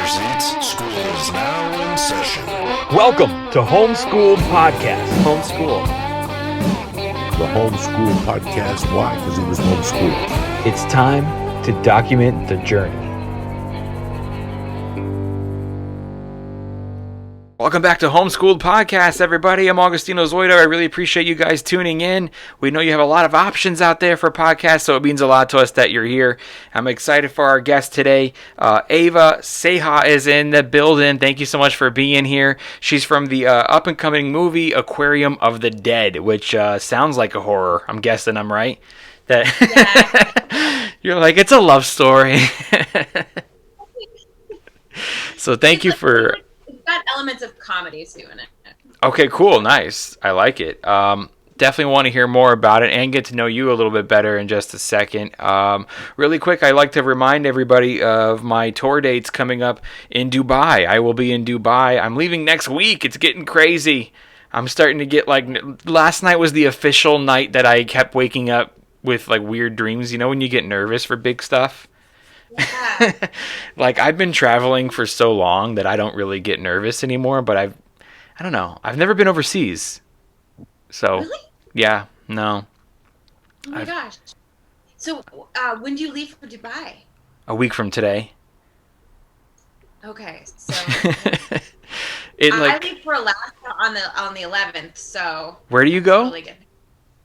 presents School is Now in Session. Welcome to Homeschooled Podcast. Homeschool. The Homeschool Podcast. Why? Because he was homeschooled. It's time to document the journey. Welcome back to Homeschooled Podcast, everybody. I'm Augustino Zoido. I really appreciate you guys tuning in. We know you have a lot of options out there for podcasts, so it means a lot to us that you're here. I'm excited for our guest today. Eva Ceja is in the building. Thank you so much for being here. She's from the up-and-coming movie Aquarium of the Dead, which sounds like a horror. I'm guessing I'm right. That You're like, it's a love story. So thank you for... It's got elements of comedy too in it. Okay, cool, nice. I like it. Definitely want to hear more about it and get to know you a little bit better in just a second. Really quick, I'd like to remind everybody of my tour dates coming up in Dubai. I will be in Dubai. I'm leaving next week. It's getting crazy. I'm starting to get last night was the official night that I kept waking up with weird dreams. You know when you get nervous for big stuff? Yeah. I've been traveling for so long that I don't really get nervous anymore, but I don't know. I've never been overseas. So, Really? Yeah, no. Oh my gosh. So, when do you leave for Dubai? A week from today. Okay, so I leave for Alaska on the 11th. So where do you go? really good.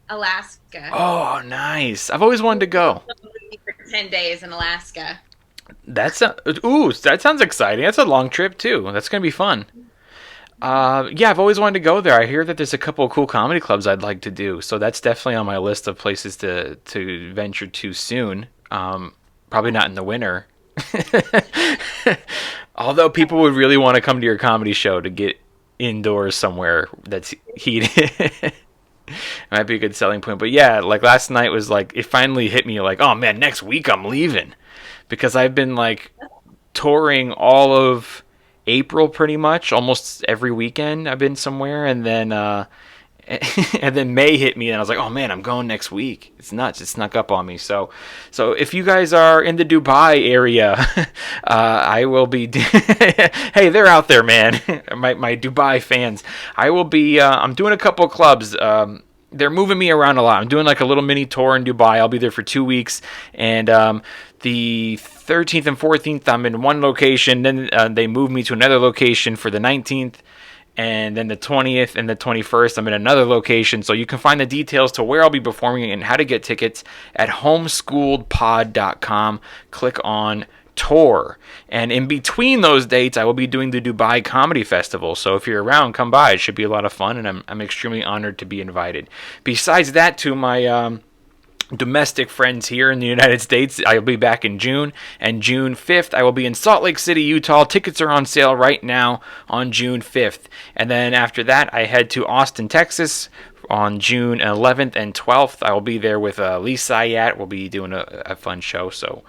Alaska. Oh, nice. I've always wanted to go. For 10 days in Alaska. That sounds exciting. That's a long trip too. That's gonna be fun. Yeah, I've always wanted to go there. I hear that there's a couple of cool comedy clubs I'd like to do, so that's definitely on my list of places to venture to soon. Probably not in the winter. Although people would really want to come to your comedy show to get indoors somewhere that's heated. Might be a good selling point. But yeah, last night was it finally hit me oh man, next week I'm leaving. Because I've been touring all of April pretty much, almost every weekend I've been somewhere, and then and then May hit me and I was like, oh man, I'm going next week. It's nuts. It snuck up on me. So if you guys are in the Dubai area, I will be hey, they're out there, man. my Dubai fans. I will be I'm doing a couple of clubs. They're moving me around a lot. I'm doing a little mini tour in Dubai. I'll be there for 2 weeks, and the 13th and 14th I'm in one location. Then they move me to another location for the 19th. And then the 20th and the 21st, I'm in another location. So you can find the details to where I'll be performing and how to get tickets at homeschooledpod.com. Click on tour. And in between those dates, I will be doing the Dubai Comedy Festival. So if you're around, come by. It should be a lot of fun, and I'm extremely honored to be invited. Besides that, to my domestic friends here in the United States, I'll be back in June, and June 5th I will be in Salt Lake City, Utah. Tickets are on sale right now on June 5th, and then after that I head to Austin, Texas on June 11th and 12th. I will be there with Lee Sayat. We'll be doing a fun show. So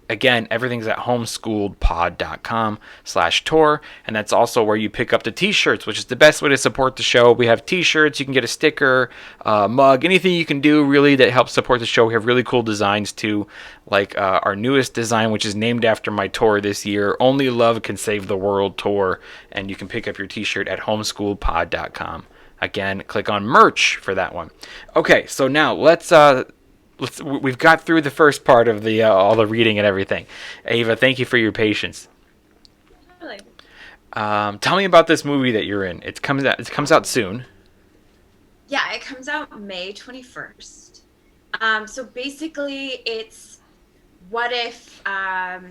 again, everything's at homeschooledpod.com/tour, and that's also where you pick up the t-shirts, which is the best way to support the show. We have t-shirts. You can get a sticker, mug, anything you can do really that helps support the show. We have really cool designs too, our newest design, which is named after my tour this year, Only Love Can Save the World Tour, and you can pick up your t-shirt at homeschooledpod.com. Again, click on merch for that one. Okay, so now we've got through the first part of the all the reading and everything. Eva, thank you for your patience. Really? Tell me about this movie that you're in. It comes out soon. Yeah, it comes out May 21st. So basically, it's what if a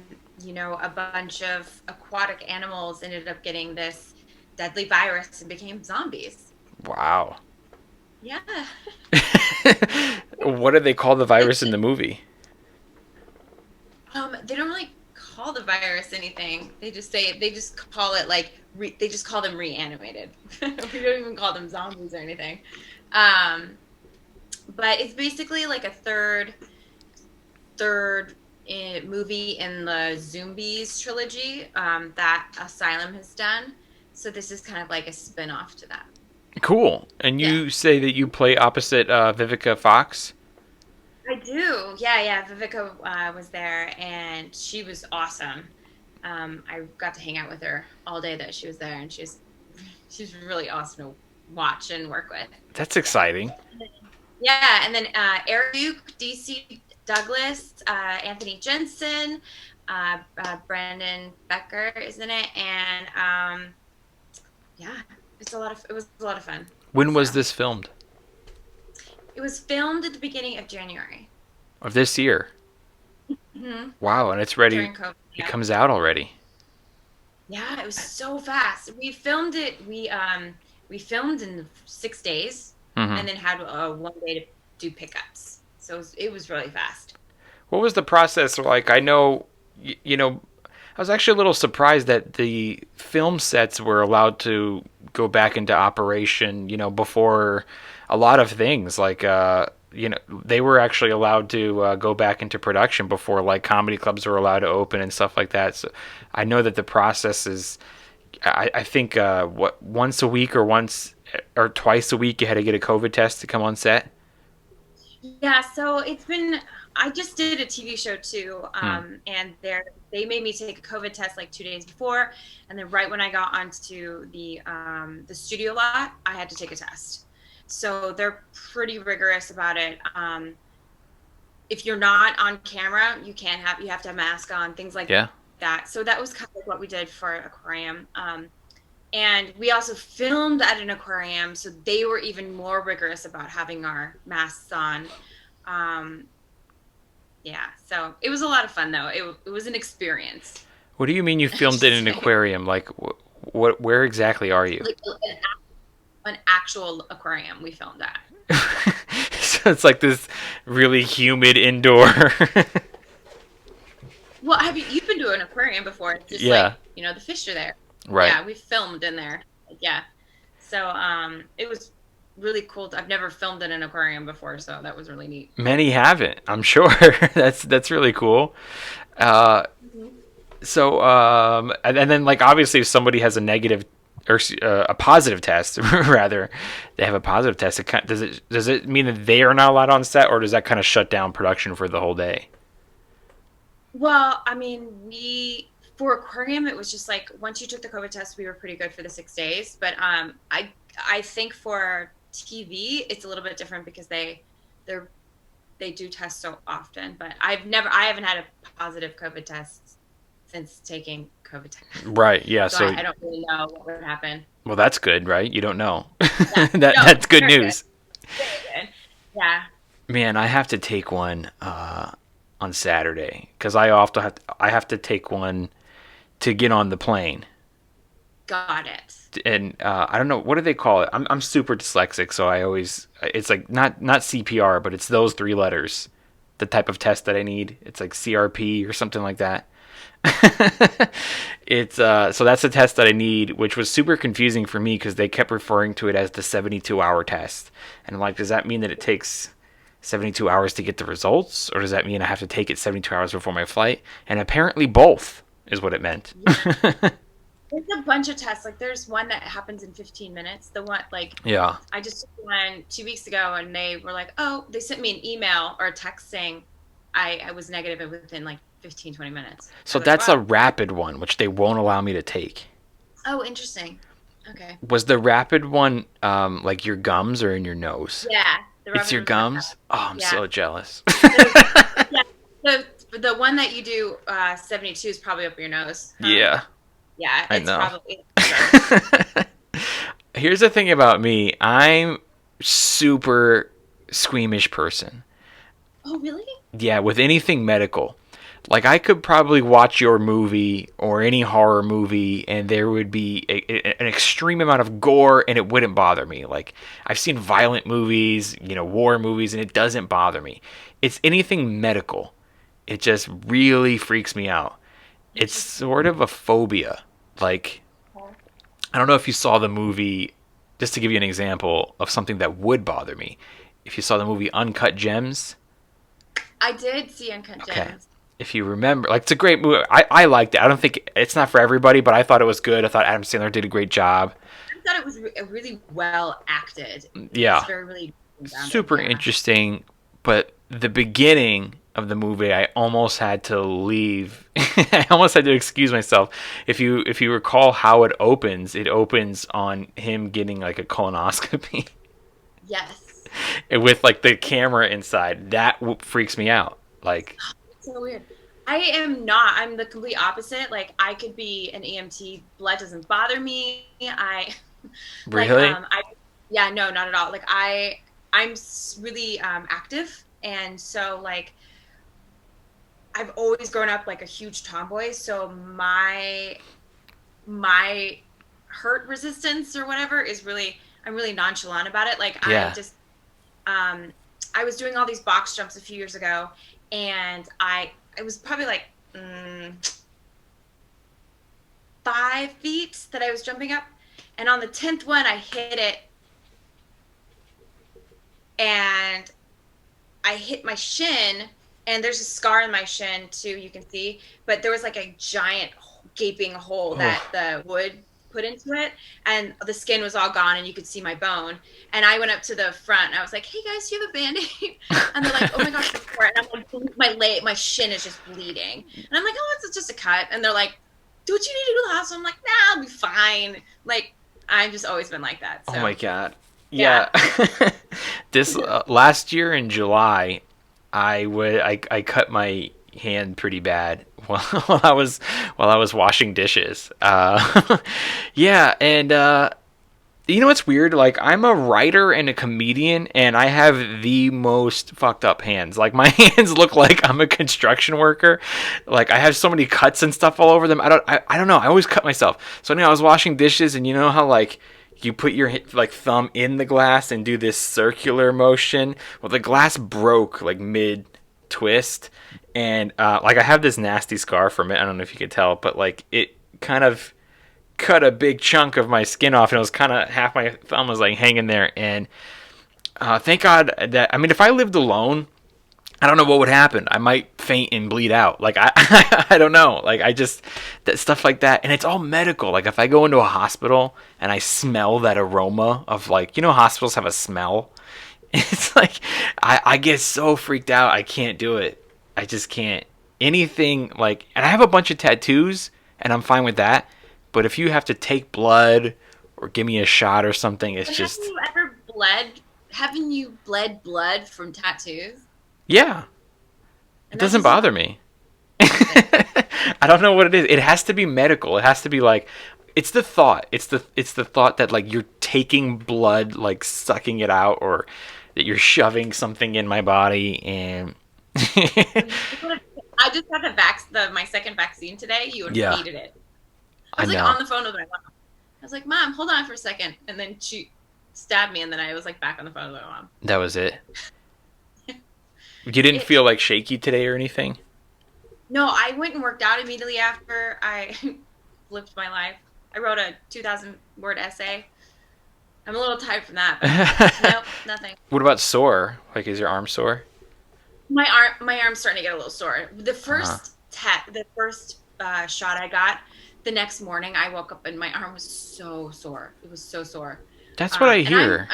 bunch of aquatic animals ended up getting this deadly virus and became zombies. Wow. Yeah. What do they call the virus in the movie? They don't really call the virus anything. They just call it they just call them reanimated. We don't even call them zombies or anything. But it's basically a third movie in the Zombies trilogy that Asylum has done. So this is kind of like a spin-off to that. Cool. And you say that you play opposite Vivica Fox? I do. Yeah. Vivica was there, and she was awesome. I got to hang out with her all day that she was there, and she's really awesome to watch and work with. That's exciting. Yeah, and then Eric Duke, DC Douglas, Anthony Jensen, Brandon Becker is in it, and yeah, it was a lot of fun. When was this filmed? It was filmed at the beginning of January Of this year? mm-hmm. Wow, and it's ready. During COVID. It comes out already. Yeah, it was so fast. We filmed it. We filmed in 6 days, and then had 1 day to do pickups. So it was really fast. What was the process like? I know, I was actually a little surprised that the film sets were allowed to go back into operation, before a lot of things. Like, they were actually allowed to go back into production before, like, comedy clubs were allowed to open and stuff like that. So I know that the process is, I think, once a week or twice a week you had to get a COVID test to come on set? Yeah, so I just did a TV show too, and they made me take a COVID test like 2 days before, and then right when I got onto the studio lot, I had to take a test. So they're pretty rigorous about it. If you're not on camera, you have to have a mask on, things like that. So that was kind of what we did for Aquarium. And we also filmed at an aquarium, so they were even more rigorous about having our masks on. Yeah, so it was a lot of fun, though. It was an experience. What do you mean you filmed in an aquarium? Like, where exactly are you? Like an actual aquarium we filmed at. So it's like this really humid indoor. Well, you've been to an aquarium before? It's just like, the fish are there. Right. Yeah, we filmed in there. Yeah. So it was really cool. I've never filmed in an aquarium before, so that was really neat. Many haven't, I'm sure. That's really cool. So and then, like, obviously if somebody has a negative or a positive test, rather, they have a positive test. Does it mean that they are not allowed on set, or does that kind of shut down production for the whole day? Well, I mean, for Aquarium, it was just like once you took the COVID test, we were pretty good for the 6 days. But I think for TV, it's a little bit different because they do test so often. But I haven't had a positive COVID test since taking COVID test. Right. Yeah. So I don't really know what would happen. Well, that's good, right? You don't know. Yeah, that's good news. Very good. Yeah. Man, I have to take one on Saturday because I have to take one to get on the plane. Got it. And I don't know, what do they call it? I'm super dyslexic, so it's like not CPR, but it's those 3 letters, the type of test that I need. It's like CRP or something like that. It's so that's the test that I need, which was super confusing for me because they kept referring to it as the 72-hour test, and I'm like, does that mean that it takes 72 hours to get the results, or does that mean I have to take it 72 hours before my flight? And apparently both is what it meant. Yeah. There's a bunch of tests. Like, there's one that happens in 15 minutes. The one, like, I just took one 2 weeks ago, and they were like, they sent me an email or a text saying I was negative within like 15, 20 minutes. So that's a rapid one, which they won't allow me to take. Oh, interesting. Okay. Was the rapid one like your gums or in your nose? Yeah. It's your gums? Oh, I'm so jealous. The one that you do 72 is probably up your nose. Huh? Yeah. Yeah, it's probably. Here's the thing about me. I'm super squeamish person. Oh, really? Yeah, with anything medical. Like, I could probably watch your movie or any horror movie, and there would be an extreme amount of gore, and it wouldn't bother me. Like, I've seen violent movies, war movies, and it doesn't bother me. It's anything medical. It just really freaks me out. It's sort of a phobia. Like, I don't know if you saw the movie, just to give you an example of something that would bother me. If you saw the movie Uncut Gems. I did see Uncut Gems. Okay. If you remember, like, it's a great movie. I liked it. I don't think it's not for everybody, but I thought it was good. I thought Adam Sandler did a great job. I thought it was really well acted. Yeah. It's very, really super interesting. But the beginning of the movie, I almost had to leave. I almost had to excuse myself. If you recall how it opens on him getting like a colonoscopy. Yes. With like the camera inside. That freaks me out. Like, So weird. I'm the complete opposite. Like, I could be an EMT, blood doesn't bother me. really? Yeah, no, not at all. Like, I'm really active, and so like I've always grown up like a huge tomboy, so my hurt resistance or whatever is really, I'm really nonchalant about it. Like, Yeah. I just I was doing all these box jumps a few years ago, and it was probably like 5 feet that I was jumping up, and on the 10th one I hit it, and I hit my shin, and there's a scar in my shin too, you can see, but there was like a giant gaping hole that the wood put into it, and the skin was all gone, and you could see my bone. And I went up to the front, and I was like, "Hey guys, do you have a Band-Aid?" And they're like, "Oh my gosh, and I'm like, my shin is just bleeding, and I'm like, "Oh, it's just a cut." And they're like, "Don't you need to go to the hospital?" I'm like, "Nah, I'll be fine." Like, I've just always been like that. So. Oh my God. Yeah. This last year in July, I cut my hand pretty bad while I was washing dishes. Yeah, and you know what's weird? Like, I'm a writer and a comedian, and I have the most fucked up hands. Like, my hands look like I'm a construction worker. Like, I have so many cuts and stuff all over them. I don't know. I always cut myself. So anyway, I was washing dishes, and you know how like you put your like thumb in the glass and do this circular motion? Well, the glass broke like mid twist, and like I have this nasty scar from it. I don't know if you could tell, but like it kind of cut a big chunk of my skin off, and it was kind of half my thumb was like hanging there. And thank God that, I mean, if I lived alone, I don't know what would happen. I might faint and bleed out. Like, I don't know. Like, that stuff like that. And it's all medical. Like, if I go into a hospital and I smell that aroma of, like, you know, hospitals have a smell. It's like, I get so freaked out. I can't do it. I just can't. Anything like, and I have a bunch of tattoos, and I'm fine with that. But if you have to take blood or give me a shot or something, it's just. Haven't you bled blood from tattoos? Yeah. It doesn't bother me. I don't know what it is. It has to be medical. It has to be like, it's the thought. It's the thought that like you're taking blood, like sucking it out, or that you're shoving something in my body. And I just had my second vaccine today. You would have hated it. I was like on the phone with my mom. I was like, "Mom, hold on for a second." And then she stabbed me, and then I was like back on the phone with my mom. That was it. You didn't feel like shaky today or anything? No, I went and worked out immediately after I lived my life. I wrote a 2,000-word essay. I'm a little tired from that, but nope, nothing. What about sore? Like, is your arm sore? My arm's starting to get a little sore. The first shot I got, the next morning I woke up and my arm was so sore. It was so sore. That's what I hear.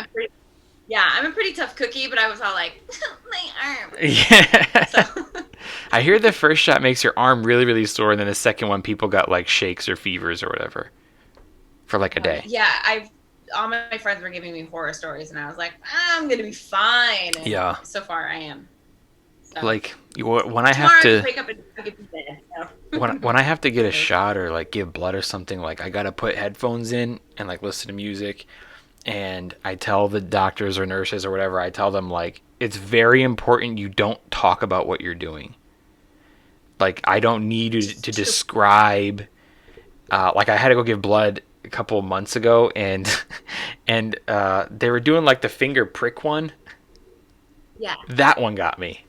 I'm a pretty tough cookie, but I was all like, my arm. Yeah. So. I hear the first shot makes your arm really, really sore, and then the second one, people got like shakes or fevers or whatever for like a day. Yeah, all my friends were giving me horror stories, and I was like, I'm gonna be fine. And yeah. So far, I am. So. Like when I have to wake up and get to bed, so. when I have to get a shot or like give blood or something, like I gotta put headphones in and like listen to music. And I tell the doctors or nurses or whatever, I tell them, like, it's very important you don't talk about what you're doing. Like, I don't need you to describe. Like, I had to go give blood a couple of months ago, and they were doing, like, the finger prick one. Yeah. That one got me.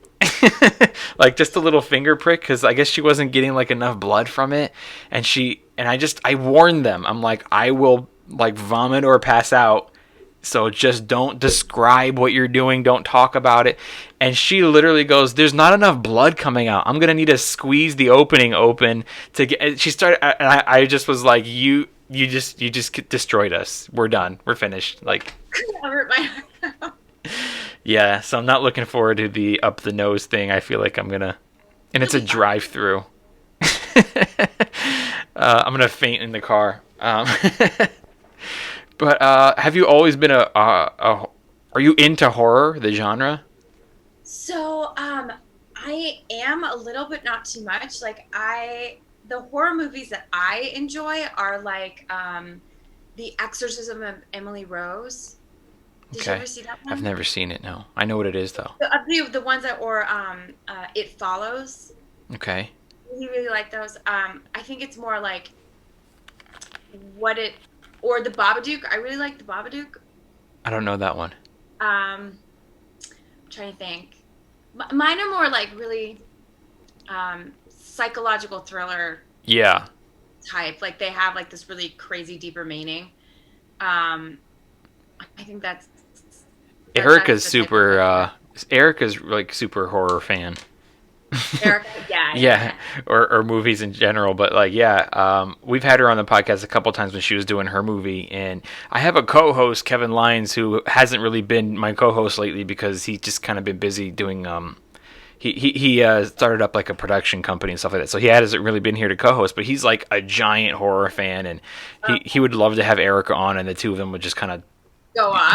Like, just a little finger prick, because I guess she wasn't getting, like, enough blood from it. And I warned them. I'm like, I will like vomit or pass out, so just don't describe what you're doing, don't talk about it. And she literally goes, there's not enough blood coming out, I'm gonna need to squeeze the opening open to get. She started, and I just was like, you just destroyed us, we're done, we're finished. Like, Yeah, so I'm not looking forward to the up the nose thing. I feel like I'm gonna, and it's a drive-through. I'm gonna faint in the car. But have you always been a? Are you into horror, the genre? So, I am a little, but not too much. Like the horror movies that I enjoy are like The Exorcism of Emily Rose. Did you Okay, ever see that one? I've never seen it. No, I know what it is though. The ones that or It Follows. Okay, I really like those. I think it's more like what it or the Babadook. I really like the Babadook. I don't know that one. I'm trying to think. Mine are more like really psychological thriller Yeah, type. Like they have like this really crazy deeper meaning. I think that's Erica's the type super. of- Erica's like super horror fan. Erica, yeah. Yeah, or movies in general. But like, yeah, we've had her on the podcast a couple times when she was doing her movie, and I have a co-host, Kevin Lyons, who hasn't really been my co-host lately because he's just kind of been busy doing. He started up like a production company and stuff like that, so he hasn't really been here to co-host. But he's like a giant horror fan, and he would love to have Erica on, and the two of them would just kind of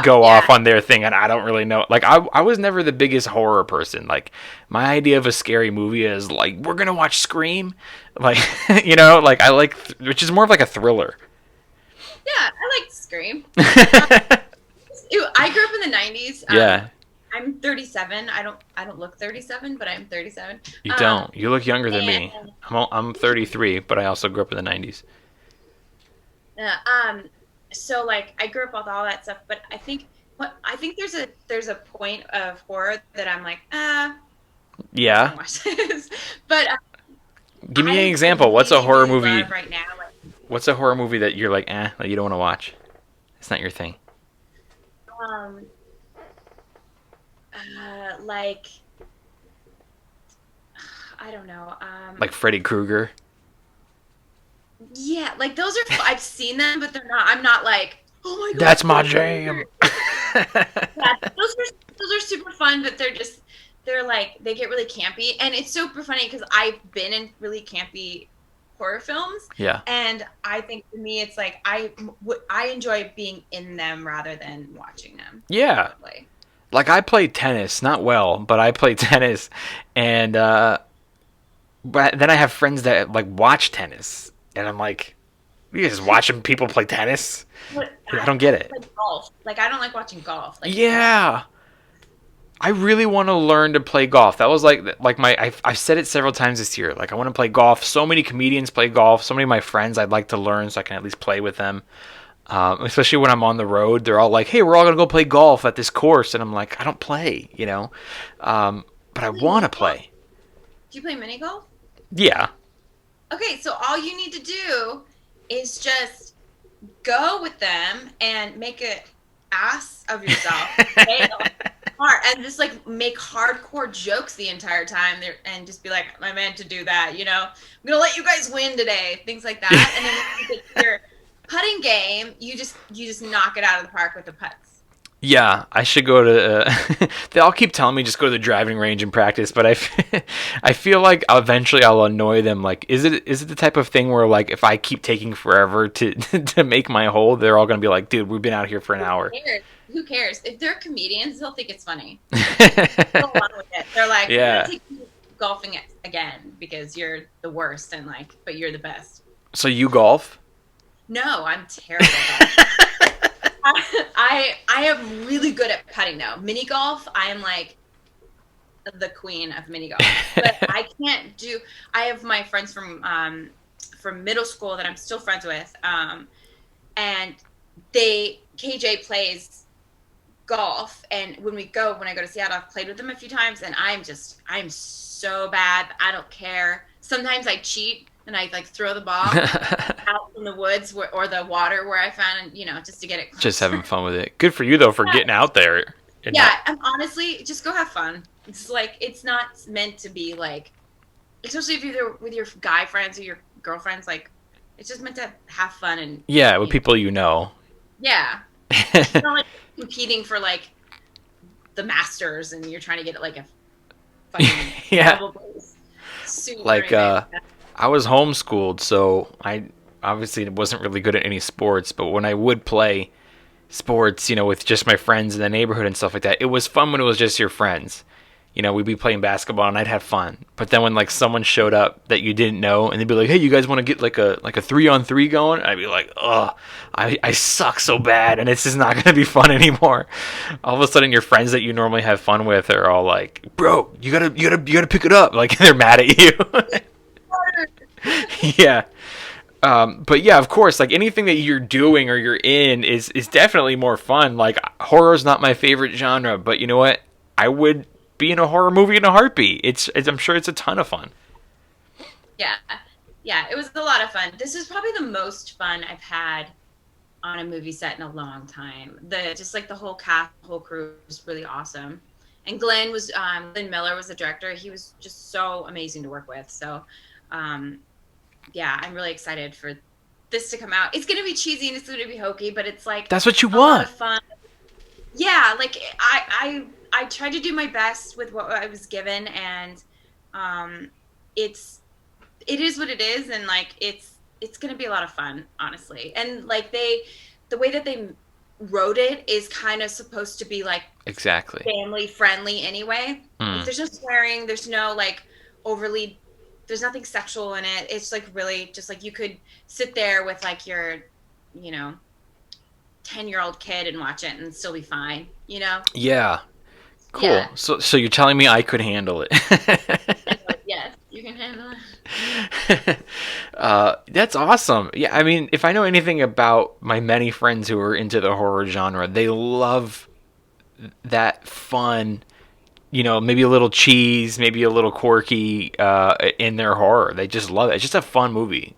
Go off on their thing, and I don't really know. Like, I was never the biggest horror person. Like, my idea of a scary movie is like, we're gonna watch Scream, like, like I like, which is more of like a thriller. Yeah, I like Scream. I grew up in the 90s. Yeah, I'm 37. I don't look 37, but I'm 37. you don't. You look younger than me. and- I'm 33, but I also grew up in the 90s. So like I grew up with all that stuff, but I think there's a point of horror that I'm like, I Yeah, don't watch this. But give me I an example. What's a really, horror really movie? love right now? Like, What's a horror movie that you're like, that you don't want to watch? It's not your thing. like I don't know. Like Freddy Krueger. Yeah, like those are. I've seen them, but they're not. I'm not like, oh my god, That's my Freddy jam. Krueger. Yeah, those are super fun, but they're like they get really campy, and it's super funny because I've been in really campy horror films, Yeah. and I think for me it's like I enjoy being in them rather than watching them. Yeah. Probably. Like I played tennis, not well, but I played tennis, and but then I have friends that like watch tennis, and I'm like, you just watching people play tennis? But I don't get it. Like golf. Like I don't like watching golf. Like Yeah, I really want to learn to play golf. That was like my I've said it several times this year. Like I want to play golf. So many comedians play golf. So many of my friends I'd like to learn so I can at least play with them. Especially when I'm on the road, they're all like, "Hey, we're all gonna go play golf at this course," and I'm like, "I don't play," but I want to play. Do you play mini golf? Yeah, Okay, so all you need to do is just go with them and make an ass of yourself, fail hard, and just like make hardcore jokes the entire time, there, and just be like, "I meant to do that," I'm gonna let you guys win today, things like that, and then when you get to your putting game, you just knock it out of the park with the putts. yeah. I should go to. They all keep telling me just go to the driving range and practice, but I feel like eventually I'll annoy them. Like, is it the type of thing where like if I keep taking forever to to make my hole, they're all gonna be like, "Dude, we've been out here for an hour." Who cares? If they're comedians, they'll think it's funny. Go along with it. They're like, Yeah. "We're gonna take you golfing again because you're the worst and like, but you're the best." So you golf? No, I'm terrible at golf. I am really good at putting though. Mini golf, I am like the queen of mini golf. But I can't do. I have my friends from middle school that I'm still friends with, and KJ plays golf, and when I go to Seattle, I've played with them a few times, and I'm so bad. I don't care. Sometimes I cheat and I like throw the ball out in the woods or the water where I found, just to get it closer. Just having fun with it. Good for you though for getting out there. And Yeah, and honestly, just go have fun. It's like it's not meant to be like, especially if you're with your guy friends or your girlfriends. Like, it's just meant to have fun and yeah, with people you know. yeah. It's not like competing for like the masters and you're trying to get like a fucking Yeah. double glazed suit or Like anything. I was homeschooled, so I obviously wasn't really good at any sports, but when I would play sports, with just my friends in the neighborhood and stuff like that, it was fun when it was just your friends. We'd be playing basketball and I'd have fun. But then when like someone showed up that you didn't know and they'd be like, "Hey, you guys want to get like a 3-on-3 going?" I'd be like, "Ugh, I suck so bad and it's just not gonna be fun anymore." All of a sudden, your friends that you normally have fun with are all like, "Bro, you gotta pick it up!" Like they're mad at you. Yeah. But yeah, of course, like anything that you're doing or you're in is definitely more fun. Like horror's not my favorite genre, but you know what? I would be in a horror movie in a heartbeat. I'm sure it's a ton of fun. Yeah. Yeah, it was a lot of fun. This is probably the most fun I've had on a movie set in a long time. Just like the whole cast, the whole crew was really awesome. And Glenn Miller was the director. He was just so amazing to work with. So, yeah, I'm really excited for this to come out. It's gonna be cheesy and it's gonna be hokey, but it's like That's what you a lot of want. fun. Yeah, like I tried to do my best with what I was given, and it's it is what it is, and like it's gonna be a lot of fun, honestly. And like the way that they wrote it is kind of supposed to be like Exactly. family friendly anyway. Like, there's no swearing, there's no like overly, there's nothing sexual in it. It's like really just like you could sit there with like your, you know, 10-year-old kid and watch it and still be fine, you know? Yeah. Cool. Yeah. So you're telling me I could handle it. Yes, you can handle it. That's awesome. Yeah, I mean, if I know anything about my many friends who are into the horror genre, they love that fun, maybe a little cheese, maybe a little quirky in their horror. They just love it. It's just a fun movie.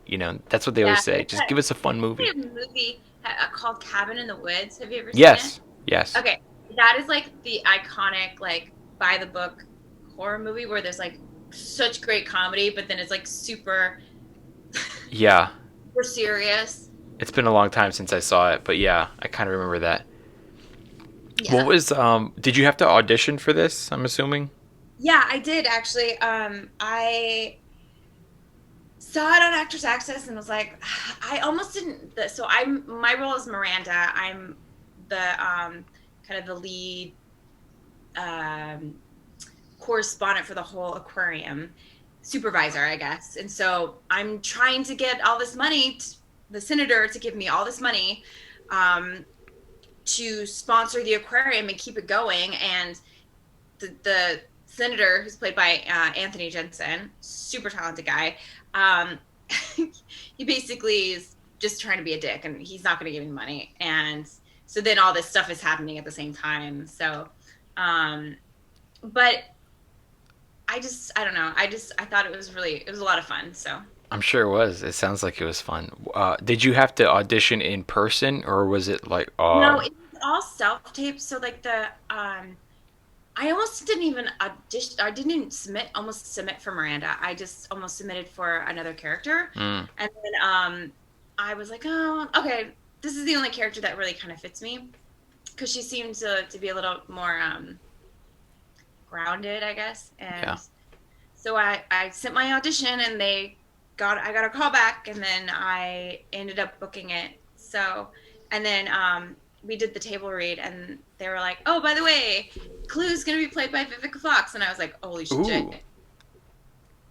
That's what they always say. Just give us a fun movie. There's a movie called Cabin in the Woods. Have you ever seen Yes. it? Yes. Okay, that is like the iconic, like, by the book horror movie where there's like such great comedy, but then it's like super Yeah. super serious. It's been a long time since I saw it, but yeah, I kind of remember that. Yeah. What was did you have to audition for this, I'm assuming? Yeah, I did actually. I saw it on Actors Access and was like, I almost didn't. So my role is Miranda. I'm the kind of the lead correspondent for the whole aquarium, supervisor, I guess. And so I'm trying to get all this money, the senator to give me all this money to sponsor the aquarium and keep it going. And the senator, who's played by Anthony Jensen, super talented guy, he basically is just trying to be a dick and he's not going to give me money. And so then all this stuff is happening at the same time. So, but I don't know. I thought it was a lot of fun. So I'm sure it was. It sounds like it was fun. Did you have to audition in person or was it like no, it was all self-tape. So like I almost didn't even audition. I didn't almost submit for Miranda. I just almost submitted for another character. And then I was like, oh, okay, this is the only character that really kind of fits me because she seemed to be a little more grounded, I guess. And Yeah. so I sent my audition and I got a call back and then I ended up booking it. So, and then we did the table read and they were like, oh, by the way, Clue's going to be played by Vivica Fox. And I was like, holy shit. Ooh.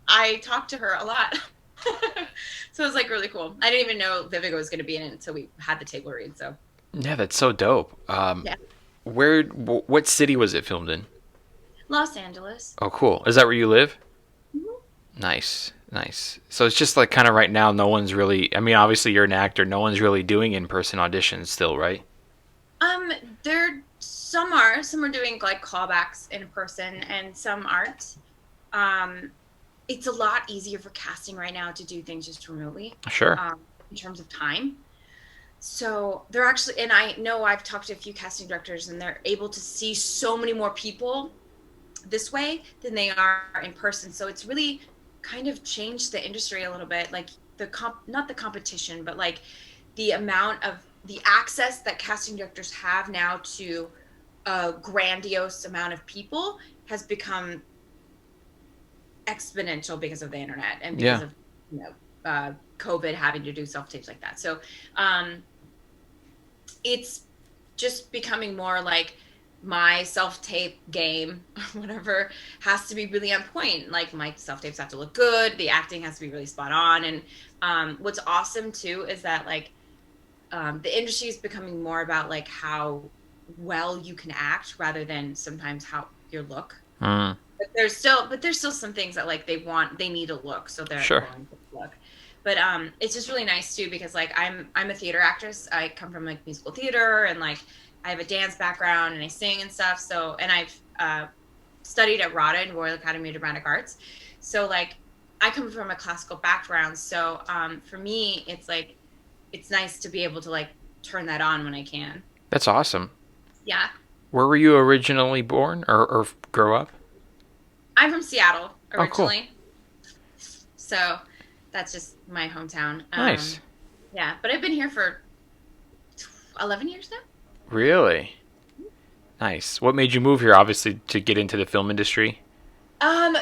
I talked to her a lot. So it was like really cool. I didn't even know Vivica was going to be in it until we had the table read. So Yeah, that's so dope. yeah. What city was it filmed in? Los Angeles. Oh, cool. Is that where you live? Mm-hmm. Nice. So it's just like kind of right now, no one's really, I mean, obviously you're an actor, no one's really doing in-person auditions still, right? Some are doing like callbacks in person and some aren't. It's a lot easier for casting right now to do things just remotely. Sure. In terms of time. So they're actually, and I know I've talked to a few casting directors and they're able to see so many more people this way than they are in person. So it's really kind of changed the industry a little bit. Like not the competition, but like the amount of the access that casting directors have now to a grandiose amount of people has become exponential because of the internet and because of COVID having to do self-tapes like that. So it's just becoming more like my self-tape game or whatever has to be really on point. Like my self-tapes have to look good, the acting has to be really spot on. And what's awesome too is that like the industry is becoming more about like how well you can act rather than sometimes how your look. But there's still some things that like they need a look, so they're going for the look. But it's just really nice too because like I'm a theater actress. I come from like musical theater and like I have a dance background and I sing and stuff. So and I've studied at RADA in Royal Academy of Dramatic Arts. So like I come from a classical background. So for me, it's like it's nice to be able to like turn that on when I can. That's awesome. Yeah. Where were you originally born or grow up? I'm from Seattle originally. Oh, cool. So that's just my hometown. Nice. Yeah, but I've been here for 11 years now. Really? Nice. What made you move here, obviously, to get into the film industry? Long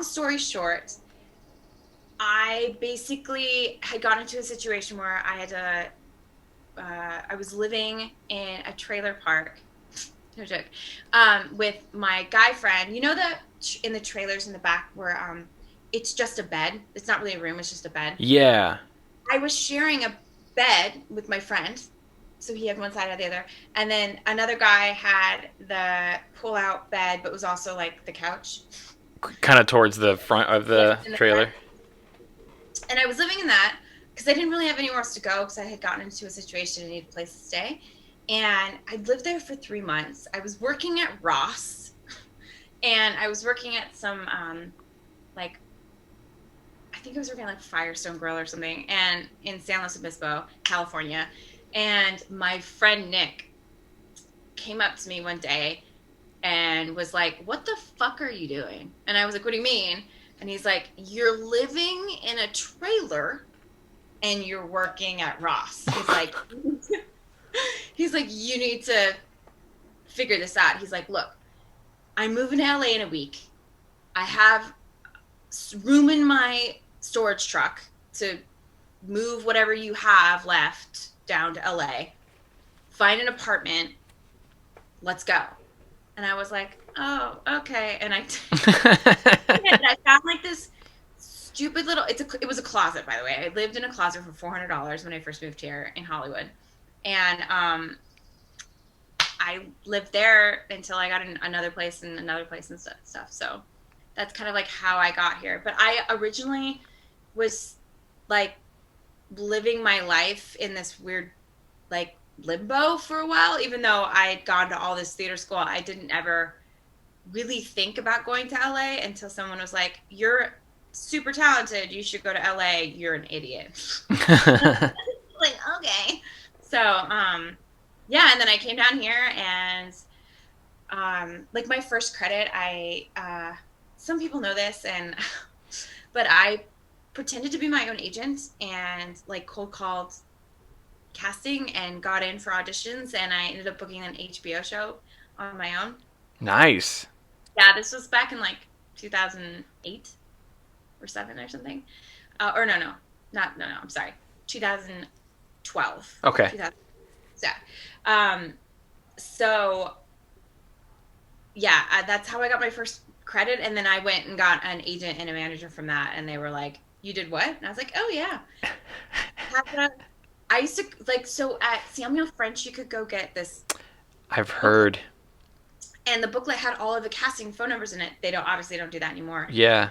story short, I basically had gotten into a situation where I had to, I was living in a trailer park, no joke, with my guy friend. You know that in the trailers in the back where it's just a bed? It's not really a room, it's just a bed. Yeah. I was sharing a bed with my friend. So he had one side or the other. And then another guy had the pull-out bed, but was also like the couch. Kind of towards the front of the trailer. And I was living in that because I didn't really have anywhere else to go because I had gotten into a situation and needed a place to stay. And I lived there for 3 months. I was working at Ross. And I was working at some, like, I think I was working at like Firestone Grill or something. And in San Luis Obispo, California. And my friend Nick came up to me one day and was like, "What the fuck are you doing?" And I was like, "What do you mean?" And he's like, "You're living in a trailer and you're working at Ross." He's like, "You need to figure this out." He's like, "Look, I'm moving to LA in a week. I have room in my storage truck to move whatever you have left down to LA, find an apartment, let's go." And I was like, "Oh, okay." And I found like this stupid little, it was a closet, by the way. I lived in a closet for $400 when I first moved here in Hollywood. And I lived there until I got another place and stuff. So that's kind of like how I got here. But I originally was like living my life in this weird like limbo for a while. Even though I'd gone to all this theater school, I didn't ever really think about going to LA until someone was like, "You're super talented, you should go to LA, you're an idiot." Like, okay. So yeah, and then I came down here and like my first credit, I some people know this, and but I pretended to be my own agent and like cold called casting and got in for auditions, and I ended up booking an HBO show on my own. Nice. Yeah, this was back in like 2008 or 7 or something. Or no, I'm sorry, 2012. Okay. 2000, yeah. So yeah, that's how I got my first credit, and then I went and got an agent and a manager from that, and they were like, "You did what?" And I was like, "Oh yeah." I used to like, so at Samuel French you could go get this. I've heard. And the booklet had all of the casting phone numbers in it. They obviously don't do that anymore. Yeah.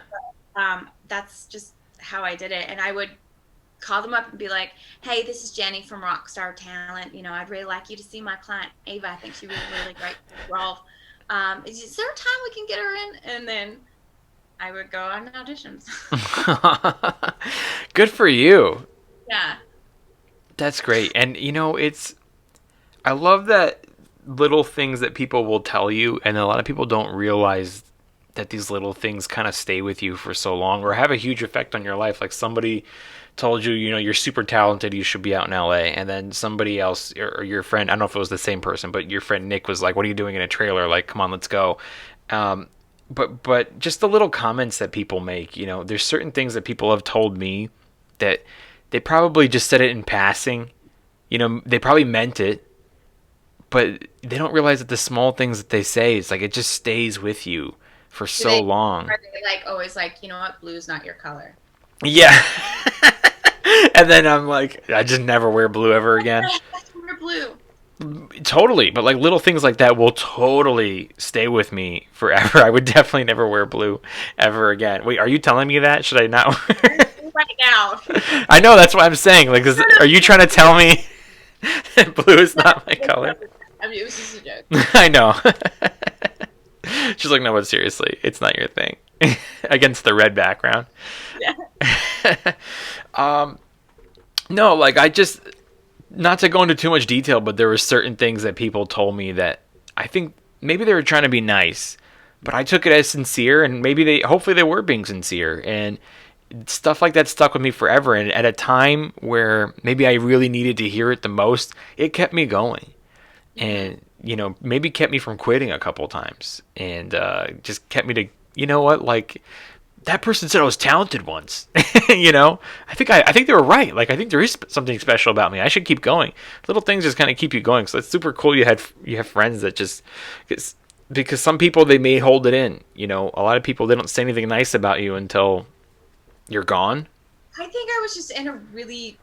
But, that's just how I did it. And I would call them up and be like, "Hey, this is Jenny from Rockstar Talent. You know, I'd really like you to see my client Ava. I think she would be really great for the role. Is there a time we can get her in?" And then I would go on auditions. Good for you. Yeah. That's great. And you know, I love that little things that people will tell you, and a lot of people don't realize that these little things kind of stay with you for so long or have a huge effect on your life. Like somebody told you, you're super talented, you should be out in LA, and then somebody else or your friend, I don't know if it was the same person, but your friend Nick was like, what are you doing in a trailer? Like, come on, let's go. But just the little comments that people make, there's certain things that people have told me that they probably just said it in passing. They probably meant it, but they don't realize that the small things that they say, it's like it just stays with you for so long. Are they like always like, you know what, blue's not your color? Yeah. And then I'm like, I just never wear blue ever again. Wear blue. Totally, but like little things like that will totally stay with me forever. I would definitely never wear blue ever again. Wait, are you telling me that? Should I not wear right now? I know, that's what I'm saying. Like, are you trying to tell me that blue is not my color? I mean, it was just a joke. I know. She's like, no, but seriously, it's not your thing. Against the red background. Yeah. No, like I just, not to go into too much detail, but there were certain things that people told me that I think maybe they were trying to be nice, but I took it as sincere, and hopefully they were being sincere, and stuff like that stuck with me forever. And at a time where maybe I really needed to hear it the most, it kept me going, and maybe kept me from quitting a couple times, and just kept me to, like, that person said I was talented once. I think they were right. Like, I think there is something special about me. I should keep going. Little things just kind of keep you going. So it's super cool. You have friends that just, because some people, they may hold it in. A lot of people, they don't say anything nice about you until you're gone. I think I was just in a really,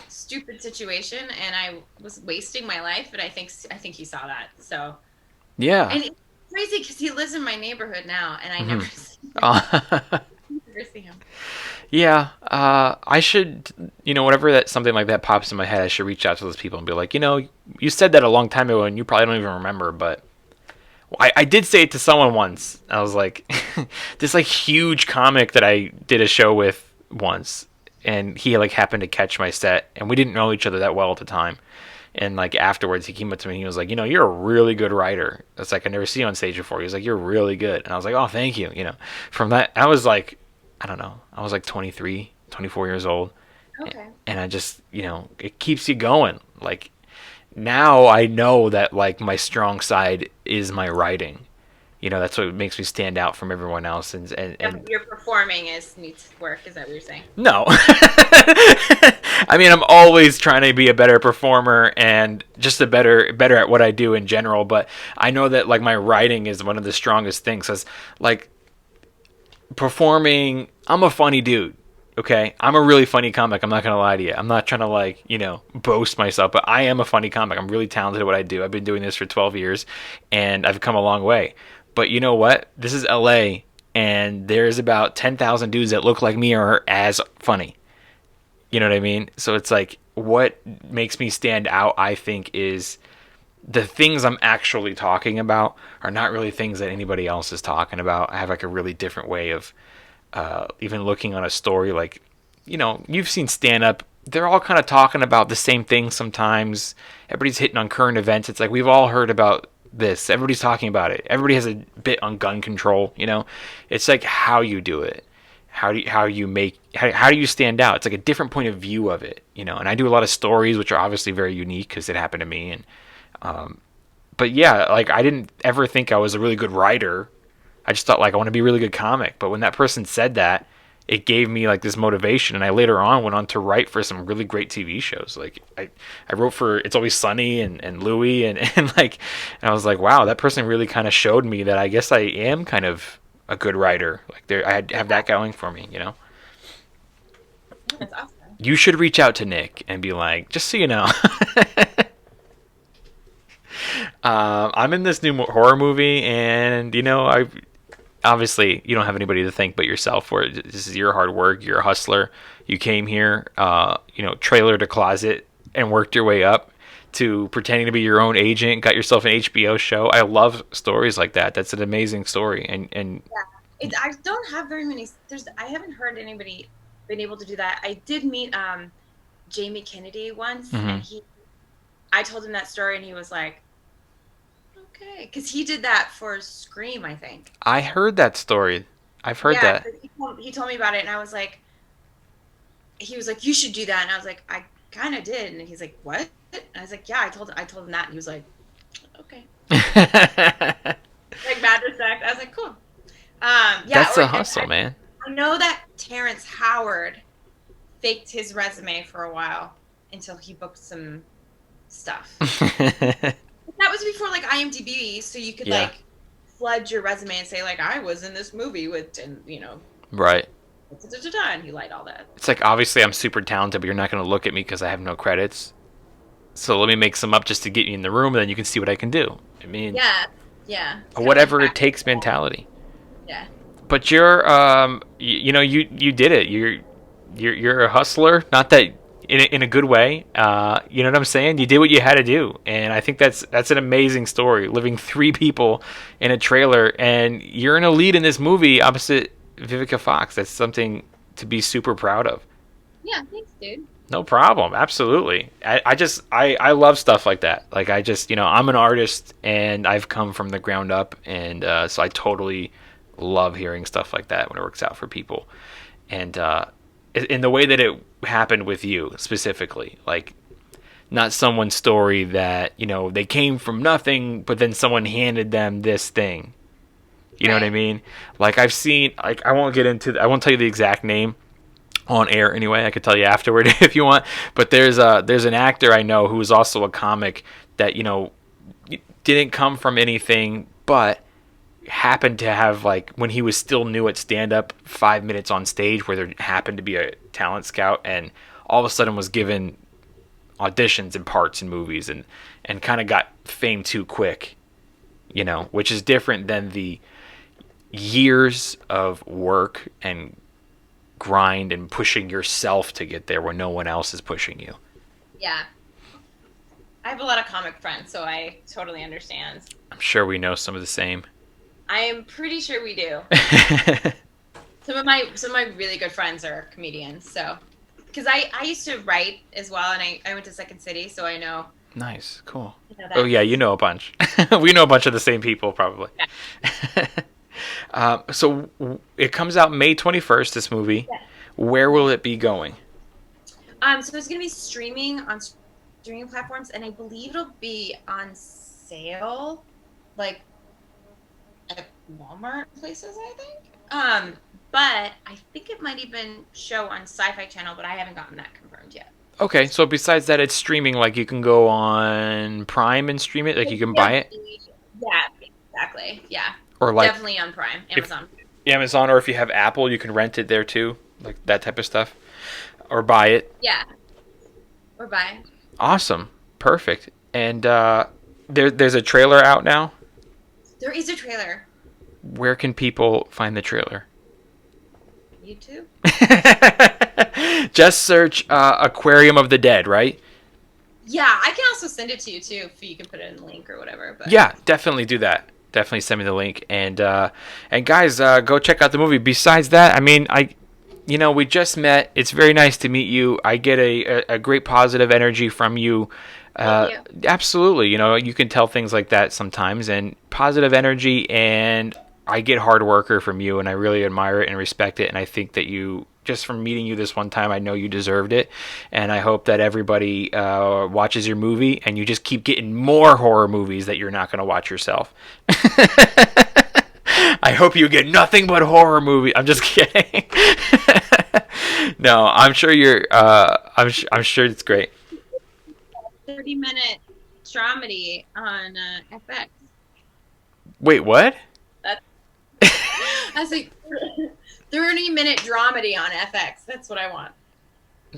stupid situation, and I was wasting my life, and I think he saw that. So yeah. And it's crazy because he lives in my neighborhood now, and I never see him. Yeah, I should, whenever something like that pops in my head, I should reach out to those people and be like, you said that a long time ago and you probably don't even remember, but I did say it to someone once. I was like, this like huge comic that I did a show with once, and he like happened to catch my set, and we didn't know each other that well at the time. And like afterwards, he came up to me and he was like, you're a really good writer. It's like, I never see you on stage before. He was like, you're really good. And I was like, oh, thank you. From that, I was like, I don't know. I was like 23, 24 years old. Okay. And I just, it keeps you going. Like, now I know that like my strong side is my writing. That's what makes me stand out from everyone else. And your performing needs work. Is that what you're saying? No. I mean, I'm always trying to be a better performer and just better at what I do in general. But I know that like my writing is one of the strongest things. As like performing, I'm a funny dude. Okay, I'm a really funny comic. I'm not gonna lie to you. I'm not trying to like boast myself, but I am a funny comic. I'm really talented at what I do. I've been doing this for 12 years, and I've come a long way. But you know what? This is LA, and there's about 10,000 dudes that look like me or are as funny. You know what I mean? So it's like, what makes me stand out, I think, is the things I'm actually talking about are not really things that anybody else is talking about. I have like a really different way of even looking on a story. Like, you've seen stand-up. They're all kind of talking about the same thing sometimes. Everybody's hitting on current events. It's like, we've all heard about this. Everybody's talking about it. Everybody has a bit on gun control. It's like how you do it. How do you stand out? It's like a different point of view of it, And I do a lot of stories, which are obviously very unique because it happened to me. And but yeah, like I didn't ever think I was a really good writer. I just thought like I want to be a really good comic. But when that person said that, it gave me like this motivation, and I later on went on to write for some really great TV shows. Like I wrote for It's Always Sunny and Louie, and I was like, wow, that person really kind of showed me that I guess I am kind of a good writer. Like I have that going for me, That's awesome. You should reach out to Nick and be like, just so you know, I'm in this new horror movie, and I obviously you don't have anybody to thank but yourself for it. This is your hard work. You're a hustler. You came here, trailer to closet, and worked your way up to pretending to be your own agent. Got yourself an HBO show. I love stories like that. That's an amazing story. And yeah, I don't have very many. I haven't heard anybody been able to do that. I did meet Jamie Kennedy once, and I told him that story, and he was like, okay. Because he did that for Scream, I think. I heard that story. I've heard Yeah, that. 'cause he told me about it, and I was like, he was like, you should do that, and I was like, I kind of did, and he's like, what? And I was like, yeah, I told him that, and he was like, okay, like mad respect. I was like, cool. Yeah, That's a hustle, man. I know that Terrence Howard faked his resume for a while until he booked some stuff. That was before like IMDb, so you could like flood your resume and say like I was in this movie with, and Right. and he lied all that. It's like, obviously I'm super talented, but you're not going to look at me because I have no credits. So let me make some up just to get you in the room, and then you can see what I can do. I mean, yeah. a whatever it takes mentality. Yeah. But you're, you did it. You're a hustler. Not that in a good way. You know what I'm saying? You did what you had to do, and I think that's an amazing story. Living 3 people in a trailer, and you're in a lead in this movie opposite Vivica Fox. That's something to be super proud of. Yeah, thanks, dude. No problem. Absolutely. I love stuff like that. Like, I just, I'm an artist, and I've come from the ground up, and so I totally love hearing stuff like that when it works out for people. And in the way that it happened with you specifically, like, not someone's story that, they came from nothing, but then someone handed them this thing. You know what I mean? Like, I've seen, like, I won't tell you the exact name on air anyway. I could tell you afterward if you want. But there's an actor I know who is also a comic that, didn't come from anything, but happened to have, like, when he was still new at stand-up, 5 minutes on stage where there happened to be a talent scout, and all of a sudden was given auditions and parts in movies, and kind of got fame too quick, which is different than the years of work and grind and pushing yourself to get there where no one else is pushing you. Yeah. I have a lot of comic friends, so I totally understand. I'm sure we know some of the same. I am pretty sure we do. Some of my really good friends are comedians, so because I used to write as well, and I went to Second City, so I know. Nice, cool. That. Oh yeah, you know a bunch. We know a bunch of the same people probably. Yeah. So it comes out May 21st. This movie. Yeah. Where will it be going? So it's gonna be streaming on streaming platforms, and I believe it'll be on sale, like at Walmart places, I think. But I think it might even show on Sci-Fi Channel, but I haven't gotten that confirmed yet. Okay, so besides that, it's streaming. Like, you can go on Prime and stream it. Like, you can buy it. Yeah, exactly. Yeah. Or like definitely on Prime, Amazon. Amazon, or if you have Apple, you can rent it there too, like that type of stuff, or buy it. Yeah. Or buy it. Awesome, perfect. And there's a trailer out now. There is a trailer. Where can people find the trailer? YouTube. Just search Aquarium of the Dead, right? Yeah, I can also send it to you too, if you can put it in the link or whatever. But yeah, definitely do that. Definitely send me the link, and guys, go check out the movie. Besides that, I mean, we just met. It's very nice to meet you. I get a great positive energy from you. Thank you. Absolutely, you can tell things like that sometimes, and positive energy, and I get hard worker from you, and I really admire it and respect it, and I think that you, just from meeting you this one time, I know you deserved it, and I hope that everybody watches your movie, and you just keep getting more horror movies that you're not going to watch yourself. I hope you get nothing but horror movies. I'm just kidding. No, I'm sure you're. I'm sure it's great. 30-minute dramedy on FX. Wait, what? I was like, 30-minute dramedy on FX. That's what I want.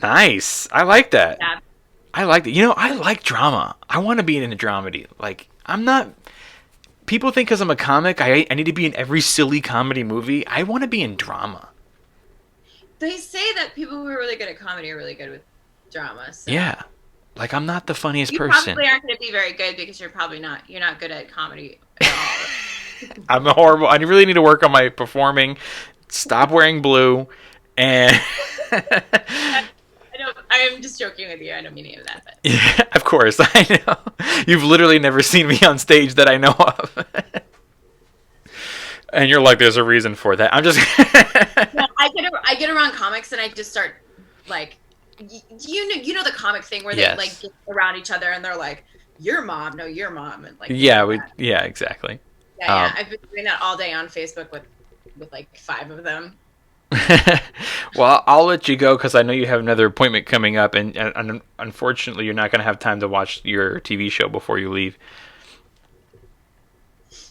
Nice. I like that. Yeah. I like that. I like drama. I want to be in a dramedy. Like, I'm not. People think because I'm a comic, I need to be in every silly comedy movie. I want to be in drama. They say that people who are really good at comedy are really good with drama. So. Yeah. Like, I'm not the funniest you person. You probably aren't going to be very good because you're not good at comedy at all. I'm horrible. I really need to work on my performing. Stop wearing blue, and I know I'm just joking with you. I don't mean any of that. But. Yeah, of course, I know. You've literally never seen me on stage that I know of. And you're like, there's a reason for that. I'm just... No, I get around comics and I just start, like, you know the comic thing where they, Yes. like, get around each other and they're like, your mom, no, your mom. And, like, yeah, exactly. Yeah, I've been doing that all day on Facebook with like 5 of them. Well, I'll let you go because I know you have another appointment coming up, and unfortunately, you're not going to have time to watch your TV show before you leave.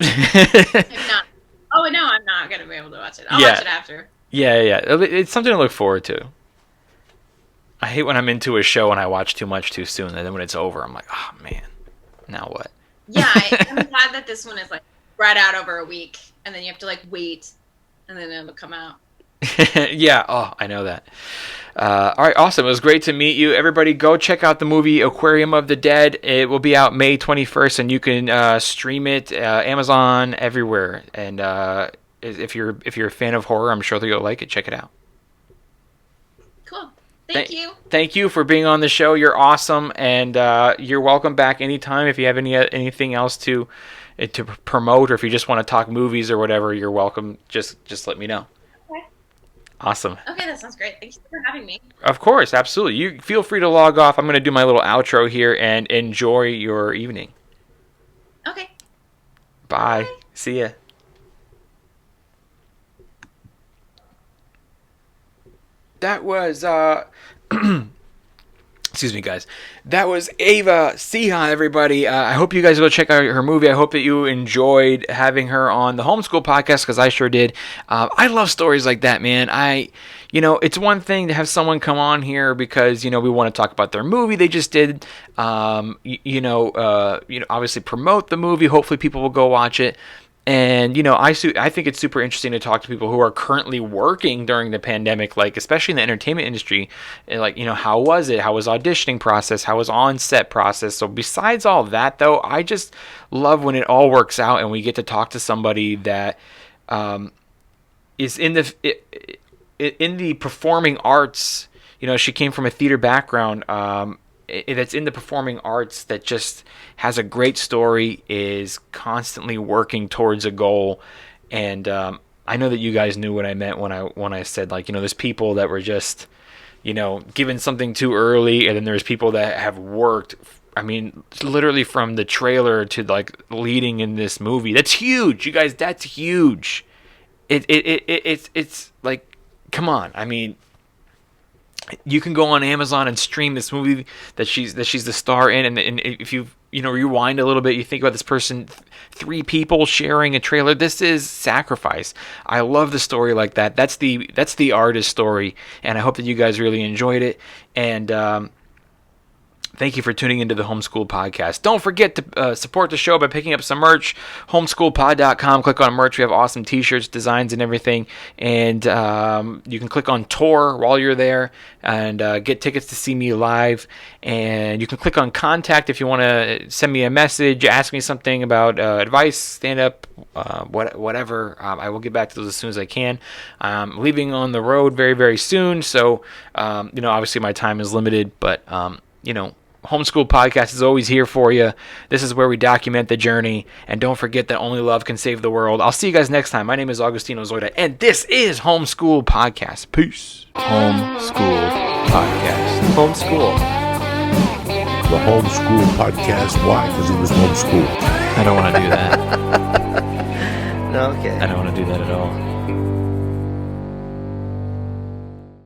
I'm not. Oh no, I'm not going to be able to watch it. I'll watch it after. Yeah. It's something to look forward to. I hate when I'm into a show and I watch too much too soon, and then when it's over, I'm like, oh man, now what? Yeah, I'm glad that this one is like spread out over a week, and then you have to like wait, and then it'll come out. Yeah, I know that. All right, awesome. It was great to meet you. Everybody go check out the movie Aquarium of the Dead. It will be out May 21st, and you can stream it, Amazon, everywhere. And if you're a fan of horror, I'm sure that you'll like it. Check it out. Cool. Thank you. Thank you for being on the show. You're awesome, and you're welcome back anytime. If you have anything else to promote, or if you just want to talk movies or whatever, you're welcome. Just let me know. Awesome. Okay, that sounds great. Thank you for having me. Of course, absolutely. You feel free to log off. I'm going to do my little outro here and enjoy your evening. Okay. Bye. Bye. See ya. That was excuse me, guys. That was Eva Ceja, everybody. I hope you guys go check out her movie. I hope that you enjoyed having her on the Homeschool Podcast, because I sure did. I love stories like that, man. It's one thing to have someone come on here because, we want to talk about their movie they just did. Obviously promote the movie. Hopefully people will go watch it. And, I think it's super interesting to talk to people who are currently working during the pandemic, like, especially in the entertainment industry. And, like, how was it? How was auditioning process? How was on-set process? So besides all that, though, I just love when it all works out and we get to talk to somebody that is in the performing arts. She came from a theater background. That's in the performing arts, that just has a great story, is constantly working towards a goal. And I know that you guys knew what I meant when I said, like, there's people that were just, given something too early, and then there's people that have worked, I mean, literally from the trailer to, like, leading in this movie. That's huge, you guys. That's huge. It's like, come on. I mean, you can go on Amazon and stream this movie that she's the star in, and if you rewind a little bit, you think about this person, 3 people sharing a trailer. This is sacrifice. I love the story like that. That's the artist story, and I hope that you guys really enjoyed it. And thank you for tuning into the Homeschool Podcast. Don't forget to support the show by picking up some merch. Homeschoolpod.com. Click on merch. We have awesome t-shirts, designs, and everything. And you can click on tour while you're there and get tickets to see me live. And you can click on contact if you want to send me a message, ask me something about advice, stand-up, whatever. I will get back to those as soon as I can. I'm leaving on the road very, very soon. So, obviously my time is limited, but, Homeschool Podcast is always here for you. This is where we document the journey. And don't forget that only love can save the world. I'll see you guys next time. My name is Augustino Zoida, and this is Homeschool Podcast. Peace. Homeschool Podcast. Homeschool. The Homeschool Podcast. Why? Because he was homeschooled. I don't want to do that. No, okay. I don't want to do that at all.